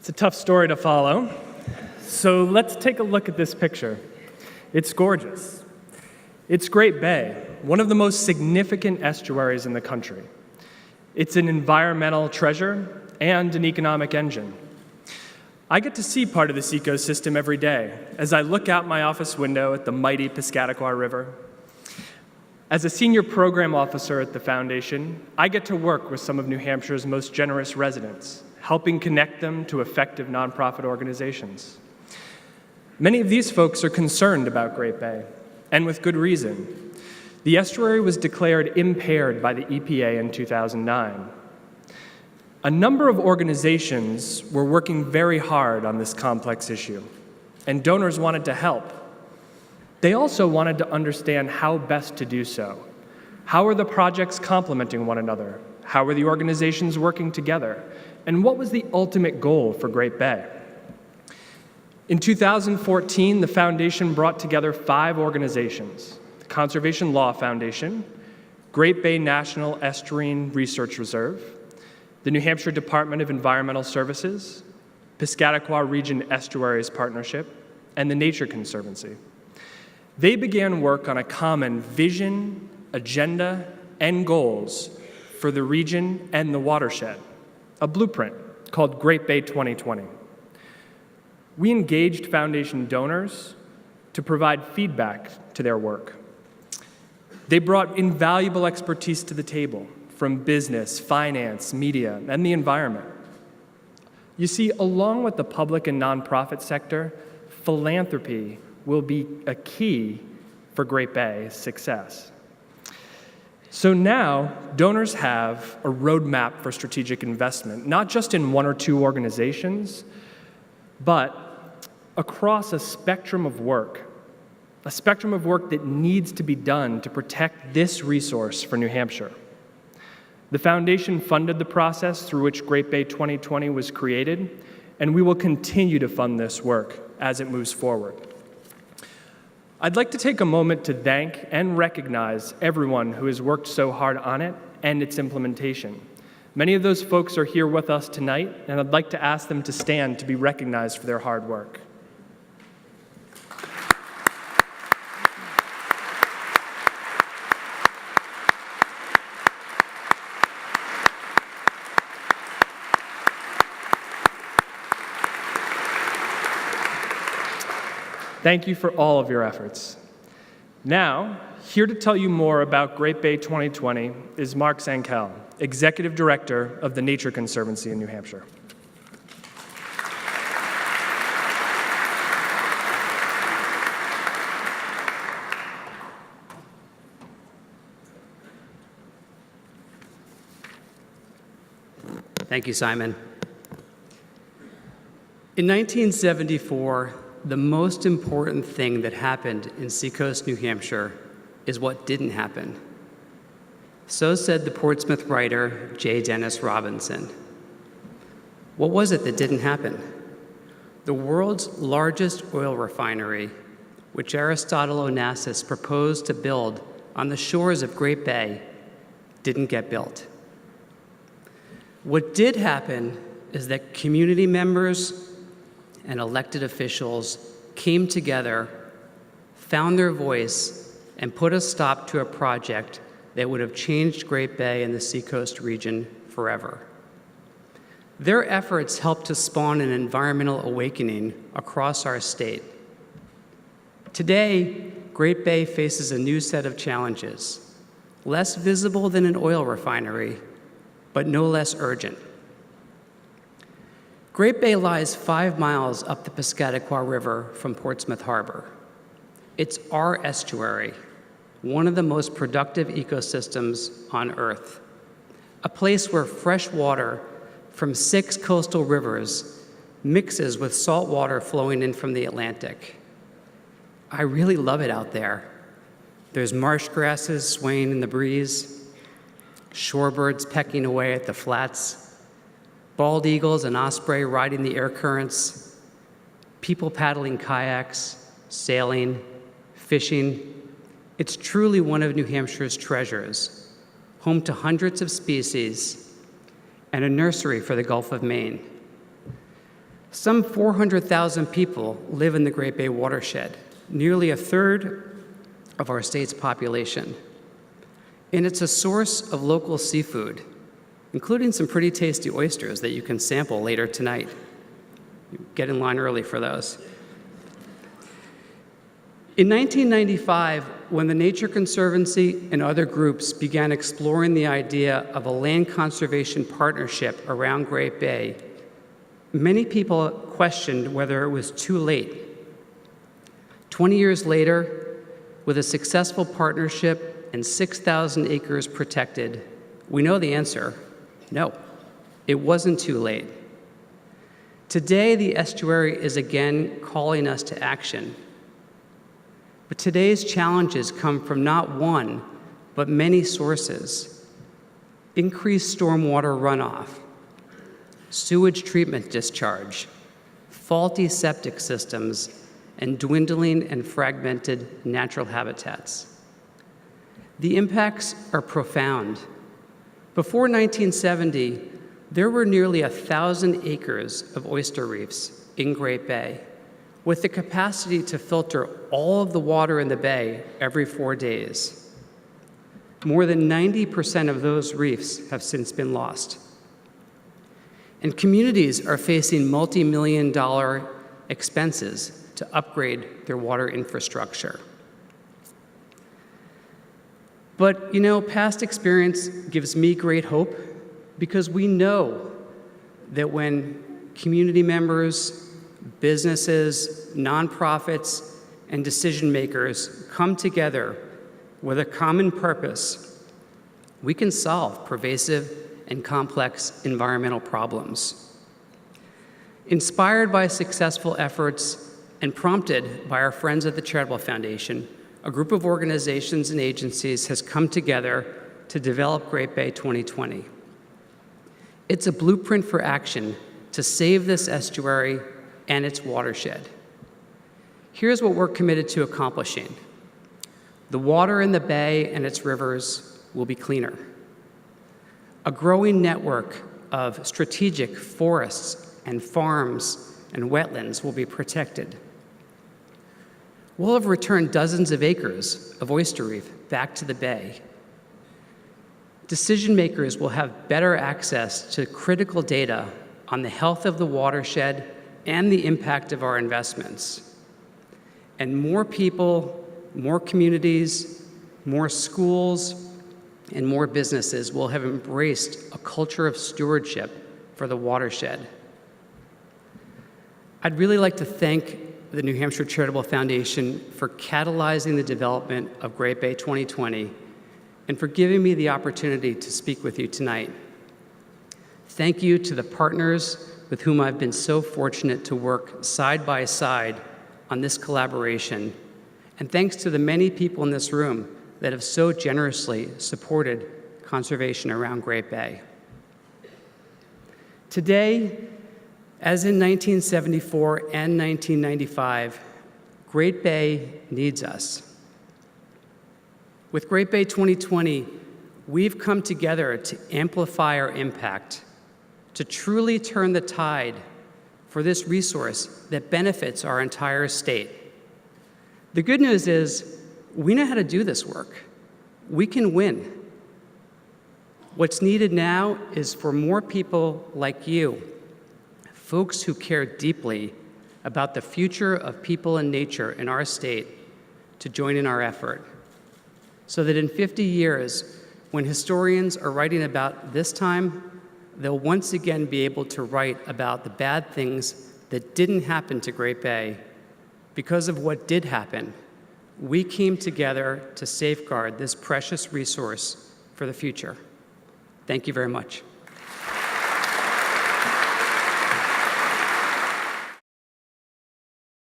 It's a tough story to follow. So let's take a look at this picture. It's gorgeous. It's Great Bay, one of the most significant estuaries in the country. It's an environmental treasure and an economic engine. I get to see part of this ecosystem every day as I look out my office window at the mighty Piscataqua River. As a senior program officer at the foundation, I get to work with some of New Hampshire's most generous residents, helping connect them to effective nonprofit organizations. Many of these folks are concerned about Great Bay, and with good reason. The estuary was declared impaired by the EPA in 2009. A number of organizations were working very hard on this complex issue, and donors wanted to help. They also wanted to understand how best to do so. How are the projects complementing one another? How are the organizations working together? And what was the ultimate goal for Great Bay? In 2014, the foundation brought together 5 organizations: the Conservation Law Foundation, Great Bay National Estuarine Research Reserve, the New Hampshire Department of Environmental Services, Piscataqua Region Estuaries Partnership, and the Nature Conservancy. They began work on a common vision, agenda, and goals for the region and the watershed, a blueprint called Great Bay 2020. We engaged foundation donors to provide feedback to their work. They brought invaluable expertise to the table from business, finance, media, and the environment. You see, along with the public and nonprofit sector, philanthropy will be a key for Great Bay's success. So now, donors have a roadmap for strategic investment, not just in 1 or 2 organizations, but across a spectrum of work that needs to be done to protect this resource for New Hampshire. The foundation funded the process through which Great Bay 2020 was created, and we will continue to fund this work as it moves forward. I'd like to take a moment to thank and recognize everyone who has worked so hard on it and its implementation. Many of those folks are here with us tonight, and I'd like to ask them to stand to be recognized for their hard work. Thank you for all of your efforts. Now, here to tell you more about Great Bay 2020 is Mark Zankel, Executive Director of the Nature Conservancy in New Hampshire. Thank you, Simon. In 1974, the most important thing that happened in Seacoast, New Hampshire, is what didn't happen. So said the Portsmouth writer, J. Dennis Robinson. What was it that didn't happen? The world's largest oil refinery, which Aristotle Onassis proposed to build on the shores of Great Bay, didn't get built. What did happen is that community members and elected officials came together, found their voice, and put a stop to a project that would have changed Great Bay and the Seacoast region forever. Their efforts helped to spawn an environmental awakening across our state. Today, Great Bay faces a new set of challenges, less visible than an oil refinery, but no less urgent. Great Bay lies 5 miles up the Piscataqua River from Portsmouth Harbor. It's our estuary, one of the most productive ecosystems on Earth, a place where fresh water from 6 coastal rivers mixes with salt water flowing in from the Atlantic. I really love it out there. There's marsh grasses swaying in the breeze, shorebirds pecking away at the flats, bald eagles and osprey riding the air currents, people paddling kayaks, sailing, fishing. It's truly one of New Hampshire's treasures, home to hundreds of species and a nursery for the Gulf of Maine. Some 400,000 people live in the Great Bay watershed, nearly a third of our state's population. And it's a source of local seafood, including some pretty tasty oysters that you can sample later tonight. Get in line early for those. In 1995, when the Nature Conservancy and other groups began exploring the idea of a land conservation partnership around Great Bay, many people questioned whether it was too late. 20 years later, with a successful partnership and 6,000 acres protected, we know the answer: no, it wasn't too late. Today, the estuary is again calling us to action. But today's challenges come from not one, but many sources. Increased stormwater runoff, sewage treatment discharge, faulty septic systems, and dwindling and fragmented natural habitats. The impacts are profound. Before 1970, there were nearly 1,000 acres of oyster reefs in Great Bay, with the capacity to filter all of the water in the bay every 4 days. More than 90% of those reefs have since been lost. And communities are facing multi-million-dollar expenses to upgrade their water infrastructure. But, past experience gives me great hope, because we know that when community members, businesses, nonprofits, and decision makers come together with a common purpose, we can solve pervasive and complex environmental problems. Inspired by successful efforts and prompted by our friends at the Charitable Foundation, a group of organizations and agencies has come together to develop Great Bay 2020. It's a blueprint for action to save this estuary and its watershed. Here's what we're committed to accomplishing. The water in the bay and its rivers will be cleaner. A growing network of strategic forests and farms and wetlands will be protected. We'll have returned dozens of acres of oyster reef back to the bay. Decision makers will have better access to critical data on the health of the watershed and the impact of our investments. And more people, more communities, more schools, and more businesses will have embraced a culture of stewardship for the watershed. I'd really like to thank the New Hampshire Charitable Foundation for catalyzing the development of Great Bay 2020 and for giving me the opportunity to speak with you tonight. Thank you to the partners with whom I've been so fortunate to work side by side on this collaboration, and thanks to the many people in this room that have so generously supported conservation around Great Bay. Today, as in 1974 and 1995, Great Bay needs us. With Great Bay 2020, we've come together to amplify our impact, to truly turn the tide for this resource that benefits our entire state. The good news is we know how to do this work. We can win. What's needed now is for more people like you, folks who care deeply about the future of people and nature in our state, to join in our effort, so that in 50 years, when historians are writing about this time, they'll once again be able to write about the bad things that didn't happen to Great Bay. Because of what did happen, we came together to safeguard this precious resource for the future. Thank you very much.